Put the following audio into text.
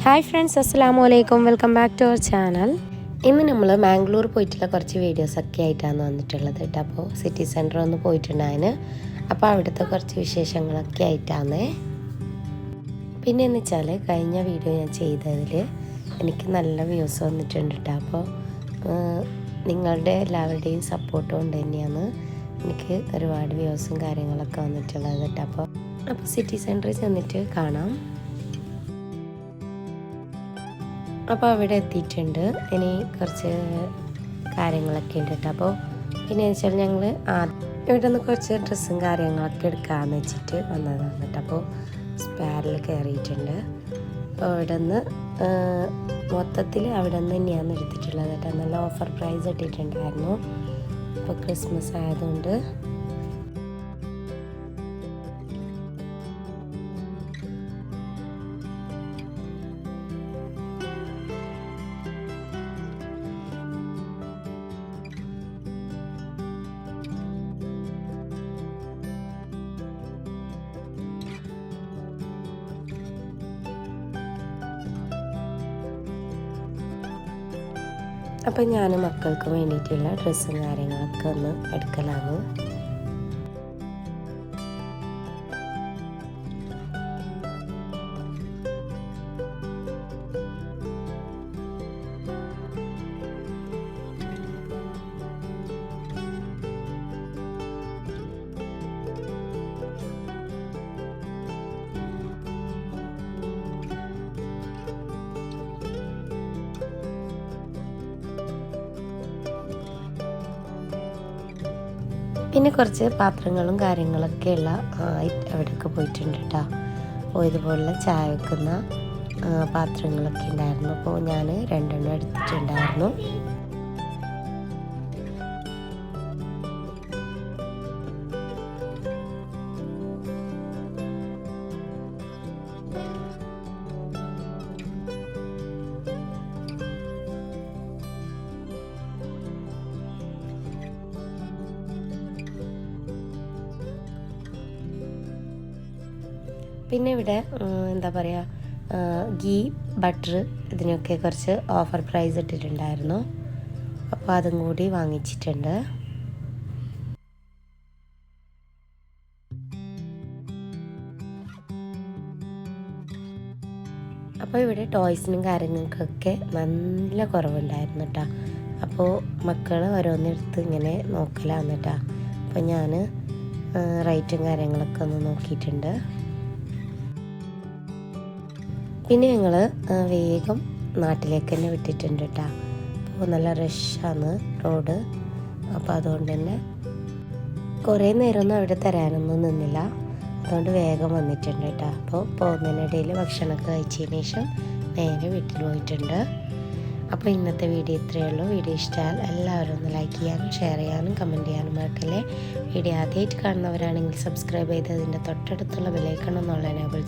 Hi friends, അസ്സലാമു അലൈക്കും. Welcome back to our channel. ഇന്ന് നമ്മൾ മാംഗ്ലൂർ പോയിട്ടുള്ള കുറച്ച് വീഡിയോസൊക്കെ ആയിട്ടാണ് വന്നിട്ടുള്ളത് കേട്ടോ. അപ്പോൾ സിറ്റി സെൻറ്റർ ഒന്ന് പോയിട്ടുണ്ടായിന്. അപ്പോൾ അവിടുത്തെ കുറച്ച് വിശേഷങ്ങളൊക്കെ ആയിട്ടാണ്. പിന്നെ എന്ന് വെച്ചാൽ കഴിഞ്ഞ വീഡിയോ ഞാൻ ചെയ്തതിൽ എനിക്ക് നല്ല വ്യൂസ് വന്നിട്ടുണ്ട് കേട്ടോ. അപ്പോൾ നിങ്ങളുടെ എല്ലാവരുടെയും സപ്പോർട്ട് കൊണ്ട് തന്നെയാണ് എനിക്ക് ഒരുപാട് വ്യൂസും കാര്യങ്ങളൊക്കെ വന്നിട്ടുള്ളത് കേട്ടോ. അപ്പോൾ സിറ്റി സെൻറ്ററിൽ ചെന്നിട്ട് കാണാം. അപ്പോൾ അവിടെ എത്തിയിട്ടുണ്ട്. ഇനി കുറച്ച് കാര്യങ്ങളൊക്കെ ഉണ്ട് കേട്ടോ. അപ്പോൾ പിന്നെ വെച്ചാൽ ഞങ്ങൾ ഇവിടെ നിന്ന് കുറച്ച് ഡ്രസ്സും കാര്യങ്ങളൊക്കെ എടുക്കാമെന്ന് വെച്ചിട്ട് വന്നതാണ് കേട്ടോ. അപ്പോൾ സ്പാരിൽ കയറിയിട്ടുണ്ട്. അപ്പോൾ അവിടെ നിന്ന് മൊത്തത്തിൽ അവിടെ നിന്ന് തന്നെയാണ് എടുത്തിട്ടുള്ളത് കേട്ടോ. നല്ല ഓഫർ പ്രൈസ് ഇട്ടിട്ടുണ്ടായിരുന്നു. അപ്പോൾ ക്രിസ്മസ് ആയതുകൊണ്ട് അപ്പം ഞാൻ മക്കൾക്ക് വേണ്ടിയിട്ടുള്ള ഡ്രസ്സും കാര്യങ്ങളൊക്കെ ഒന്ന് എടുക്കലാണ്. പിന്നെ കുറച്ച് പാത്രങ്ങളും കാര്യങ്ങളൊക്കെ ഉള്ള അവിടെയൊക്കെ പോയിട്ടുണ്ട് കേട്ടോ. അപ്പോൾ ഇതുപോലുള്ള ചായ വെക്കുന്ന പാത്രങ്ങളൊക്കെ ഉണ്ടായിരുന്നു. അപ്പോൾ ഞാൻ 2 എണ്ണം എടുത്തിട്ടുണ്ടായിരുന്നു. പിന്നെ ഇവിടെ എന്താ പറയുക, ഗീ ബട്ടർ ഇതിനൊക്കെ കുറച്ച് ഓഫർ പ്രൈസ് ഇട്ടിട്ടുണ്ടായിരുന്നു. അപ്പോൾ അതും കൂടി വാങ്ങിച്ചിട്ടുണ്ട്. അപ്പോൾ ഇവിടെ ടോയ്സിനും കാര്യങ്ങൾക്കൊക്കെ നല്ല കുറവുണ്ടായിരുന്നു കേട്ടോ. അപ്പോൾ മക്കൾ ഓരോന്നെടുത്ത് ഇങ്ങനെ നോക്കലാന്ന് കേട്ടോ. അപ്പോൾ ഞാൻ റേറ്റും കാര്യങ്ങളൊക്കെ ഒന്ന് നോക്കിയിട്ടുണ്ട്. പിന്നെ ഞങ്ങൾ വേഗം നാട്ടിലേക്ക് തന്നെ വിട്ടിട്ടുണ്ട് കേട്ടോ. അപ്പോൾ നല്ല റഷാണ് റോഡ്. അപ്പോൾ അതുകൊണ്ട് തന്നെ കുറേ നേരമൊന്നും അവിടെ തരാനൊന്നും നിന്നില്ല. അതുകൊണ്ട് വേഗം വന്നിട്ടുണ്ട് കേട്ടോ. അപ്പോൾ പോകുന്നതിനിടയിൽ ഭക്ഷണമൊക്കെ കഴിച്ചതിന് ശേഷം നേരെ വീട്ടിൽ പോയിട്ടുണ്ട്. അപ്പോൾ ഇന്നത്തെ വീഡിയോ ഇത്രയേ ഉള്ളൂ. വീഡിയോ ഇഷ്ടമായാൽ എല്ലാവരും ഒന്ന് ലൈക്ക് ചെയ്യാനും ഷെയർ ചെയ്യാനും കമൻറ്റ് ചെയ്യാനും മറക്കല്ലേ. വീഡിയോ ആദ്യമായിട്ട് കാണുന്നവരാണെങ്കിൽ സബ്സ്ക്രൈബ് ചെയ്ത് അതിൻ്റെ തൊട്ടടുത്തുള്ള ബെല്ലൈക്കൺ എന്നുള്ള എനേബിൾ